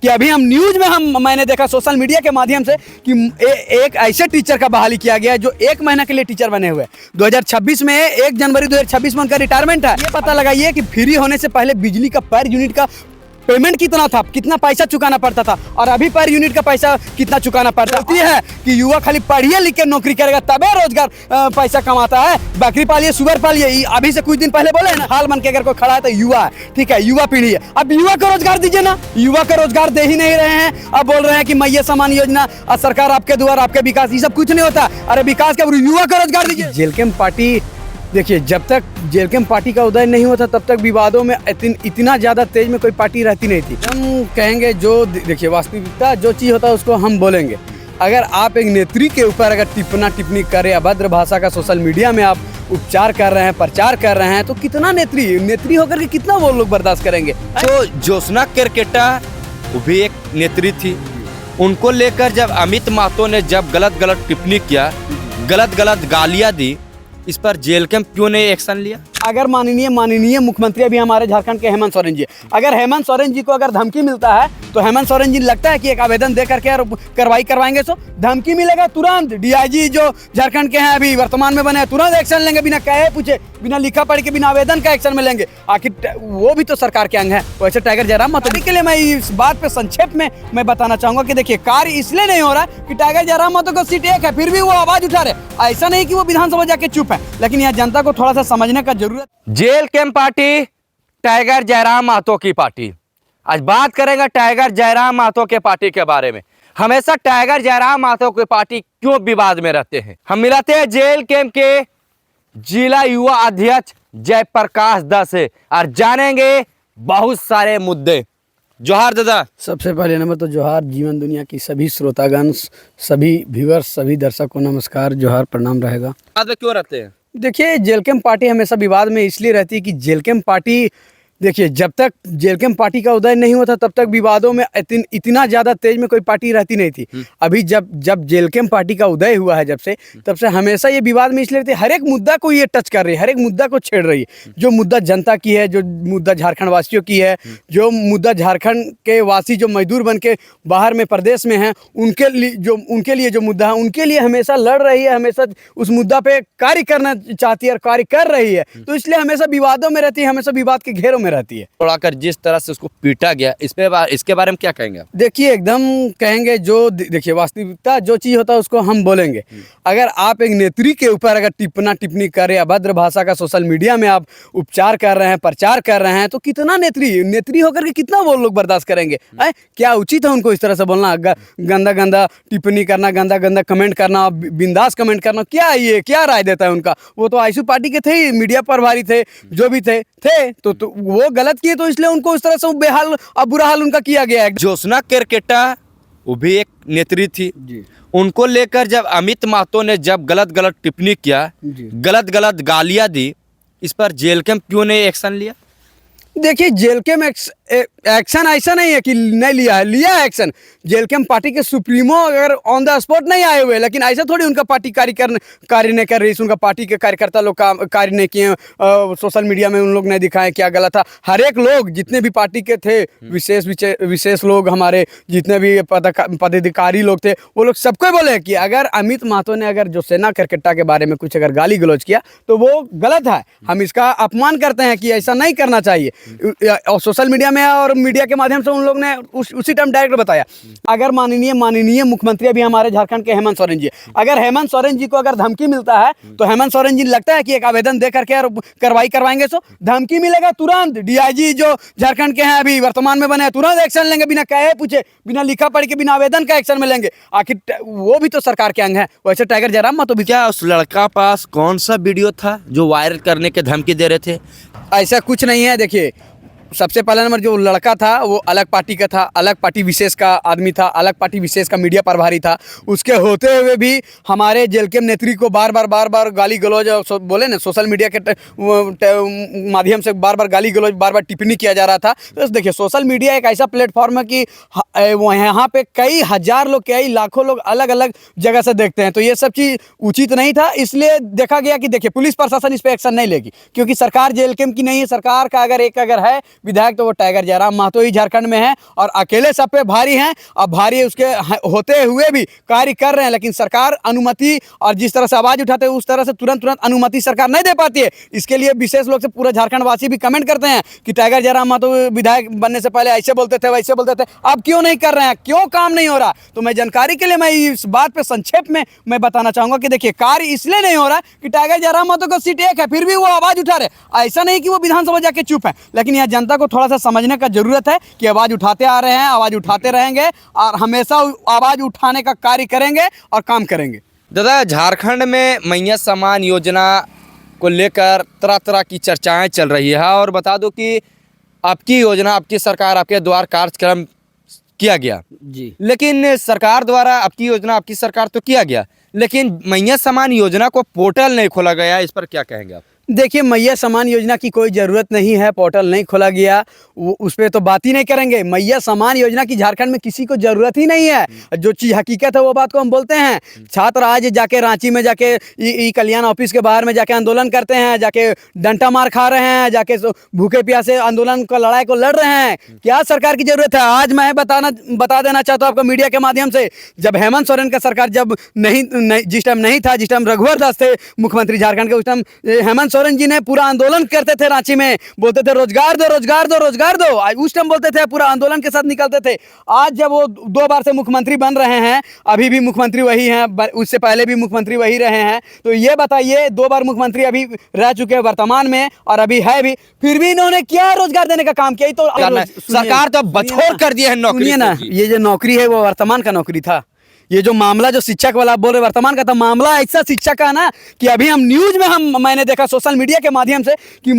कि अभी हम न्यूज में मैंने देखा सोशल मीडिया के माध्यम से कि एक ऐसे टीचर का बहाली किया गया है जो 1 महीना के लिए टीचर बने हुए 2026 में 1 जनवरी 2026 में उनका रिटायरमेंट है। ये पता लगाइए कि फ्री होने से पहले बिजली का पर यूनिट का पेमेंट कितना था, कितना पैसा चुकाना पड़ता था, और अभी पर यूनिट का पैसा कितना चुकाना पड़ता है कि युवा खाली पढ़िए लिख के नौकरी करेगा तबे रोजगार पैसा कमाता है। बकरी पालिए, सुअर पालिए, अभी से कुछ दिन पहले बोले ना, हाल बन के अगर कोई खड़ा है तो युवा है, ठीक है, युवा पीढ़ी है। अब युवा को रोजगार दीजिए ना, युवा को रोजगार दे ही नहीं रहे हैं। अब बोल रहे हैं कि मैया समान योजना, सरकार आपके द्वार आपके विकास, ये सब कुछ नहीं होता। अरे विकास का युवा को रोजगार दीजिए। जेलकेम पार्टी, देखिए जब तक जेलकेम पार्टी का उदय नहीं होता तब तक विवादों में इतना ज़्यादा तेज में कोई पार्टी रहती नहीं थी। हम कहेंगे जो, देखिए वास्तविकता जो चीज़ होता है उसको हम बोलेंगे। अगर आप एक नेत्री के ऊपर अगर टिप्पणी करें, अभद्र भाषा का सोशल मीडिया में आप उपचार कर रहे हैं, प्रचार कर रहे हैं, तो कितना नेत्री होकर के कितना वो लोग बर्दाश्त करेंगे। तो ज्योत्सना केरकेटा वो भी एक नेत्री थी, उनको लेकर जब अमित महतो ने जब गलत टिप्पणी किया, गलत गालियाँ दी, इस पर जेलकेम क्यों नहीं एक्शन लिया? अगर माननीय मुख्यमंत्री अभी हमारे झारखंड के हेमंत सोरेन जी, अगर हेमंत सोरेन जी को अगर धमकी मिलता है तो हेमंत सोरेन जी लगता है कि एक आवेदन दे करके कार्रवाई करवाएंगे, तो धमकी मिलेगा तुरंत डीआईजी जो झारखंड के हैं अभी वर्तमान में बने हैं तुरंत एक्शन लेंगे, बिना कहे पूछे, बिना लिखा पढ़ के, बिना आवेदन का एक्शन में लेंगे। आखिर वो भी तो सरकार के अंग है। वैसे टाइगर जयराम महतो के लिए मैं इस बात पे संक्षेप में मैं बताना चाहूंगा कि देखिए कार्य इसलिए नहीं हो रहा कि टाइगर जयराम महतो को सीट 1 है फिर भी वो आवाज उठा रहे। ऐसा नहीं कि वो विधानसभा जाके चुप है, लेकिन यहाँ जनता को थोड़ा सा समझने का जरूरत। जेलकेम पार्टी टाइगर जयराम महतो की पार्टी। आज बात करेंगे टाइगर जयराम महतो के पार्टी के बारे में। हमेशा टाइगर जयराम महतो की पार्टी क्यों विवाद में रहते हैं? हम मिलाते हैं जेलकेम के जिला युवा अध्यक्ष जयप्रकाश दास से और जानेंगे बहुत सारे मुद्दे। जोहार दादा। सबसे पहले नंबर तो जोहार जीवन दुनिया की सभी श्रोतागण, सभी व्यूअर्स, सभी दर्शक को नमस्कार, जोहार, प्रणाम रहेगा। विवाद में क्यों रहते हैं? देखिए जेलकेम पार्टी हमेशा विवाद में इसलिए रहती है कि जेलकेम पार्टी, देखिए जब तक जेलकेम पार्टी का उदय नहीं होता तब तक विवादों में इतना ज़्यादा तेज में कोई पार्टी रहती नहीं थी। अभी जब जेलकेम पार्टी का उदय हुआ है जब से, तब से हमेशा ये विवाद में इसलिए रहती है, हर एक मुद्दा को ये टच कर रही है, हर एक मुद्दा को छेड़ रही है। जो मुद्दा जनता की है, जो मुद्दा झारखंड वासियों की है, जो मुद्दा झारखंड के वासी जो मजदूर बन के बाहर में प्रदेश में हैं, उनके लिए जो मुद्दा है, उनके लिए हमेशा लड़ रही है, हमेशा उस मुद्दा पे कार्य करना चाहती है और कार्य कर रही है। तो इसलिए हमेशा विवादों में रहती है, हमेशा विवाद के घेरों में रहती है। तोड़ाकर जिस तरह से उसको पीटा गया, इसके बारे में क्या कहेंगे आप? देखिए एकदम कहेंगे जो, देखिए वास्तविकता जो चीज़ होता है उसको हम बोलेंगे। अगर आप एक नेत्री के ऊपर अगर टिप्पणी करें, अभद्र भाषा का सोशल मीडिया में आप उपचार कर रहे हैं, प्रचार कर रहे हैं, तो कितना नेत्री होकर के कितना वो लोग बर्दाश्त करेंगे? क्या उचित है उनको इस तरह से बोलना, गंदा टिप्पणी करना, गंदा कमेंट करना, बिंदास कमेंट करना? क्या राय देता है उनका? वो तो आईसू पार्टी के थे, मीडिया प्रभारी थे, जो भी थे तो वो गलत किए, तो इसलिए उनको इस तरह से बेहाल और बुरा हाल उनका किया गया है। ज्योत्सना केरकेटा वो भी एक नेत्री थी जी। उनको लेकर जब अमित महतो ने जब गलत टिप्पणी किया, गलत गालियाँ दी, इस पर जेलकेम क्यों नहीं एक्शन लिया? देखिए जेलकेम एक्शन ऐसा नहीं है कि नहीं लिया है एक्शन। जेलकेम पार्टी के सुप्रीमो अगर ऑन द स्पॉट नहीं आए हुए, लेकिन ऐसा थोड़ी उनका पार्टी कार्य नहीं कर रही, उनका पार्टी के कार्यकर्ता लोग कार्य नहीं किए, सोशल मीडिया में उन लोग ने दिखाए क्या गलत था। हर एक लोग जितने भी पार्टी के थे, विशेष लोग, हमारे जितने भी पदाधिकारी लोग थे, वो लोग सबको बोले कि अगर अमित महतो ने अगर ज्योत्सना केरकेटा के बारे में कुछ अगर गाली गलौज किया तो वो गलत है, हम इसका अपमान करते हैं कि ऐसा नहीं करना चाहिए। और सोशल मीडिया में और मीडिया के माध्यम से उन लोग ने उसी टाइम डायरेक्ट बताया। अगर माननीय मुख्यमंत्री अभी हमारे झारखंड के हेमंत सोरेन जी, अगर हेमंत सोरेन जी को अगर धमकी मिलता है तो हेमंत सोरेन जी लगता है कि एक आवेदन दे करके कार्रवाई करवाएंगे, तो धमकी मिलेगा तुरंत डीआईजी जो झारखंड के हैं अभी वर्तमान में बने हैं तुरंत एक्शन लेंगे, बिना कहे पूछे, बिना लिखा पढ़ के, बिना आवेदन का एक्शन में लेंगे। आखिर वो भी तो सरकार के अंग है। वैसे टाइगर जयराम महतो भी, क्या उस लड़का पास कौन सा वीडियो था जो वायरल करने के धमकी दे रहे थे? ऐसा कुछ नहीं है। देखिए सबसे पहला नंबर जो लड़का था वो अलग पार्टी का था, अलग पार्टी विशेष का आदमी था, अलग पार्टी विशेष का मीडिया प्रभारी था। उसके होते हुए भी हमारे जेलकेम नेत्री को बार बार गाली गलौज, बोले ना सोशल मीडिया के माध्यम से बार बार गाली गलौज, बार बार टिप्पणी किया जा रहा था। तो देखिए सोशल मीडिया एक ऐसा प्लेटफॉर्म है कि वो यहाँ पे कई हजार लोग, कई लाखों लोग अलग अलग जगह से देखते हैं। तो ये सब चीज़ उचित नहीं था, इसलिए देखा गया कि देखिए पुलिस प्रशासन इस पर एक्शन नहीं लेगी, क्योंकि सरकार जेएलके की नहीं है। सरकार का अगर है विधायक तो वो टाइगर जयराम महतो ही झारखंड में है, और अकेले सब पे भारी हैं। अब भारी उसके होते हुए भी कार्य कर रहे हैं, लेकिन सरकार अनुमति और जिस तरह से आवाज़ उठाते हैं उस तरह से तुरंत अनुमति सरकार नहीं दे पाती है। इसके लिए विशेष लोग से पूरा झारखंड वासी भी कमेंट करते हैं कि टाइगर जयराम महतो विधायक बनने से पहले ऐसे बोलते थे, वैसे बोलते थे, अब क्यों नहीं कर रहे हैं, क्यों काम नहीं हो रहा। तो मैं जानकारी के लिए मैं इस बात पे संक्षेप में मैं बताना चाहूंगा कि देखिए कार्य इसलिए नहीं हो रहा कि टाइगर जयराम महतो का सीट एक है, फिर भी वो आवाज उठा रहे। ऐसा नहीं कि वो विधानसभा जाके चुप है, लेकिन यह जनता को थोड़ा सा समझने का जरूरत है कि आवाज उठाते आ रहे हैं, आवाज उठाते रहेंगे और हमेशा आवाज उठाने का कार्य करेंगे और काम करेंगे। दादा, झारखंड में मैया सम्मान योजना को लेकर तरह तरह की चर्चाएं चल रही है, और बता दो कि आपकी योजना, आपकी सरकार, आपके द्वारा कार्यक्रम किया गया जी, लेकिन सरकार द्वारा आपकी योजना, आपकी सरकार तो किया गया, लेकिन मैया सम्मान योजना को पोर्टल नहीं खोला गया, इस पर क्या कहेंगे आप? देखिए मैया सम्मान योजना की कोई ज़रूरत नहीं है, पोर्टल नहीं खोला गया, उस पर तो बात ही नहीं करेंगे। मैया सम्मान योजना की झारखंड में किसी को ज़रूरत ही नहीं है। जो चीज़ हकीकत है वो बात को हम बोलते हैं। छात्र आज जाके रांची में जाके ई कल्याण ऑफिस के बाहर में जाके आंदोलन करते हैं, जाके डंटा मार खा रहे हैं, जाके भूखे प्यासे आंदोलन को, लड़ाई को लड़ रहे हैं। क्या सरकार की ज़रूरत है? आज मैं बता देना चाहता हूँ आपको मीडिया के माध्यम से, जब हेमंत सोरेन का सरकार जब जिस टाइम नहीं था, जिस टाइम रघुवर दास थे मुख्यमंत्री झारखंड के, उस टाइम हेमंत सोरेन जी ने पूरा आंदोलन करते थे रांची में, बोलते थे रोजगार दो, रोजगार दो, रोजगार दो। उस टाइम बोलते थे, पूरा आंदोलन के साथ निकलते थे। आज जब वो 2 बार से मुख्यमंत्री बन रहे हैं, अभी भी मुख्यमंत्री वही हैं, उससे पहले भी मुख्यमंत्री वही रहे हैं, तो ये बताइए 2 बार मुख्यमंत्री अभी रह चुके हैं वर्तमान में और अभी है भी, फिर भी इन्होंने क्या रोजगार देने का काम किया? तो सरकार तो बछोड़ कर दी है नौकरी। सुनिए ना, ये जो नौकरी है वो वर्तमान का नौकरी था। ये जो मामला जो शिक्षक वाला बोल रहे वर्तमान का था, मामला ऐसा शिक्षक का ना कि अभी हम न्यूज में मैंने देखा सोशल मीडिया के माध्यम से कि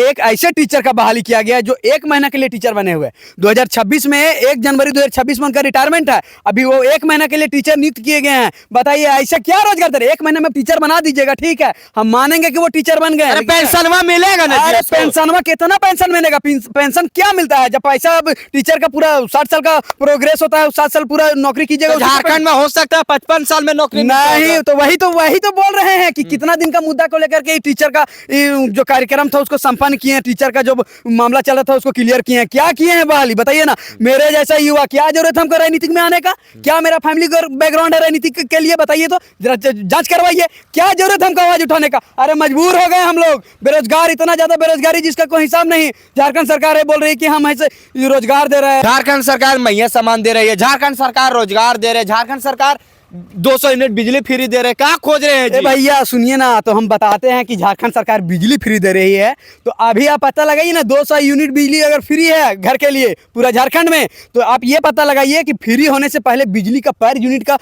एक ऐसे टीचर का बहाली किया गया जो 1 महीना के लिए टीचर बने हुए। 2026 में 1 जनवरी 2026 में उनका रिटायरमेंट है, अभी वो 1 महीना के लिए टीचर नियुक्त किए गए हैं। बताइए ऐसा क्या रोजगार दे रहे? 1 महीने में टीचर बना दीजिएगा, ठीक है, हम मानेंगे कि वो टीचर बन गए। पेंशनवा मिलेगा ना? अरे पेंशनवा कितना पेंशन मिलेगा? पेंशन क्या मिलता है? जब पैसा अब टीचर का पूरा 60 साल का प्रोग्रेस होता है, 7 साल पूरा नौकरी कीजिएगा। झारखंड में हो सकता है 55 साल में नौकरी नहीं, तो वही तो बोल रहे हैं कि कितना दिन का मुद्दा को लेकर के टीचर का जो कार्यक्रम था उसको संपन्न किए हैं, टीचर का जो मामला चला था उसको क्लियर किए हैं। क्या किए हैं बहाली? बताइए ना। मेरे जैसा युवा, क्या जरूरत है हमको राजनीतिक में आने का? क्या मेरा फैमिली बैकग्राउंड है राजनीतिक के लिए? बताइए तो, जरा जांच करवाइए, क्या जरूरत है हमको आवाज उठाने का? अरे मजबूर हो गए हम लोग, बेरोजगार, इतना ज्यादा बेरोजगारी जिसका कोई हिसाब नहीं। झारखंड सरकार है बोल रही है कि हम ऐसे रोजगार दे रहे हैं, झारखंड सरकार मैया सम्मान दे रही है, झारखंड सरकार रोजगार दे रहे हैं, झारखंड सरकार 200 यूनिट बिजली फ्री दे रहे हैं, क्या खोज रहे हैं जी? भैया सुनिए ना, तो हम बताते हैं कि झारखंड सरकार बिजली फ्री दे रही है, तो अभी आप पता लगाइए ना, 200 यूनिट बिजली अगर फ्री है घर के लिए पूरा झारखंड में, तो आप ये पता लगाइए कि फ्री होने से पहले बिजली का पर यूनिट का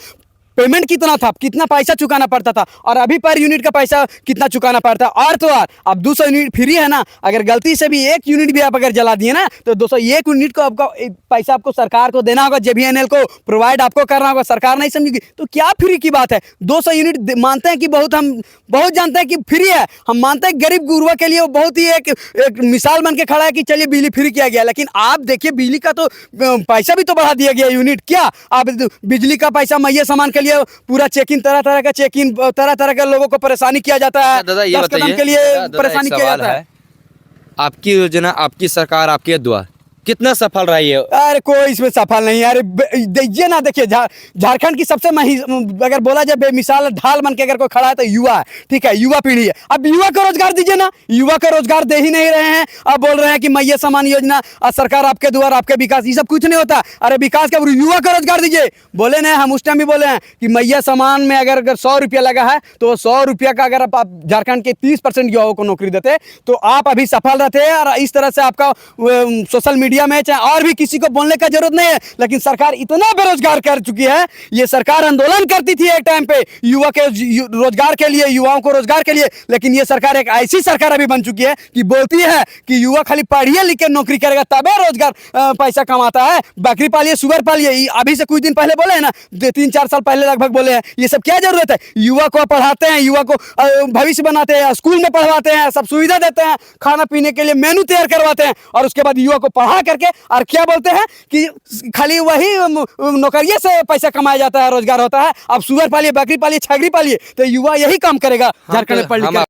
पेमेंट कितना था, कितना पैसा चुकाना पड़ता था, और अभी पर यूनिट का पैसा कितना चुकाना पड़ता है। और तो और अब 200 यूनिट फ्री है ना, अगर गलती से भी 1 यूनिट भी आप अगर जला दिए ना, तो 201 यूनिट को आपका पैसा आपको सरकार को देना होगा, JBNL को प्रोवाइड आपको करना होगा। सरकार नहीं समझेगी तो क्या फ्री की बात है? 200 यूनिट मानते हैं कि हम बहुत जानते हैं कि फ्री है, हम मानते हैं गरीब गुरबा के लिए वो बहुत ही एक मिसाल बन के खड़ा है कि चलिए बिजली फ्री किया गया। लेकिन आप देखिए बिजली का तो पैसा भी तो बढ़ा दिया गया यूनिट। क्या आप बिजली का पैसा मैया सामान के पूरा चेकिंग, तरह का चेकिंग, तरह के लोगों को परेशानी किया जाता है। दादा ये बताइए, के लिए परेशानी किया जाता है। आपकी योजना, आपकी सरकार, आपके द्वारा कितना सफल रही है? अरे कोई इसमें सफल नहीं है। अरे देखिए ना, देखिए झारखंड की सबसे अगर बोला जाए बेमिसाल ढाल बन के अगर कोई खड़ा है तो युवा है, ठीक है, युवा पीढ़ी है। अब युवा को रोजगार दीजिए ना, युवा को रोजगार दे ही नहीं रहे हैं। अब बोल रहे हैं कि मैया सम्मान योजना, सरकार आपके द्वारा, आपके विकास, ये सब कुछ नहीं होता। अरे विकास का युवा को रोजगार दीजिए। बोले ना, हम उस टाइम भी बोले हैं कि मैया सम्मान में अगर 100 रुपया लगा है तो 100 रुपया का अगर आप झारखंड के 30% युवाओं को नौकरी देते तो आप अभी सफल रहते। और इस तरह से आपका सोशल मीडिया में चाहे और भी किसी को बोलने का जरूरत नहीं है। लेकिन सरकार इतना बेरोजगार कर चुकी है, ये सरकार आंदोलन करती थी एक टाइम पे युवा के रोजगार के लिए, युवाओं को रोजगार के लिए, लेकिन ये सरकार एक ऐसी सरकार अभी बन चुकी है कि बोलती है कि युवा खाली पढ़िए लिख के नौकरी करेगा तबे रोजगार पैसा कमाता है। बकरी पालिए, सुअर पालिए, अभी से कुछ दिन पहले बोले हैं ना, 3-4 साल पहले लगभग बोले हैं। ये सब क्या जरूरत है? युवा को पढ़ाते हैं, युवा को भविष्य बनाते हैं, स्कूल में पढ़वाते हैं, सब सुविधा देते हैं, खाना पीने के लिए मेनू तैयार करवाते हैं, और उसके बाद युवा को पढ़ा करके, और क्या बोलते हैं कि खाली वही नौकरिये से पैसा कमाया जाता है, रोजगार होता है। अब सुअर पालिए, बकरी पालिए, छगरी पालिए, तो युवा यही काम करेगा झारखंड में पढ़ लिख कर।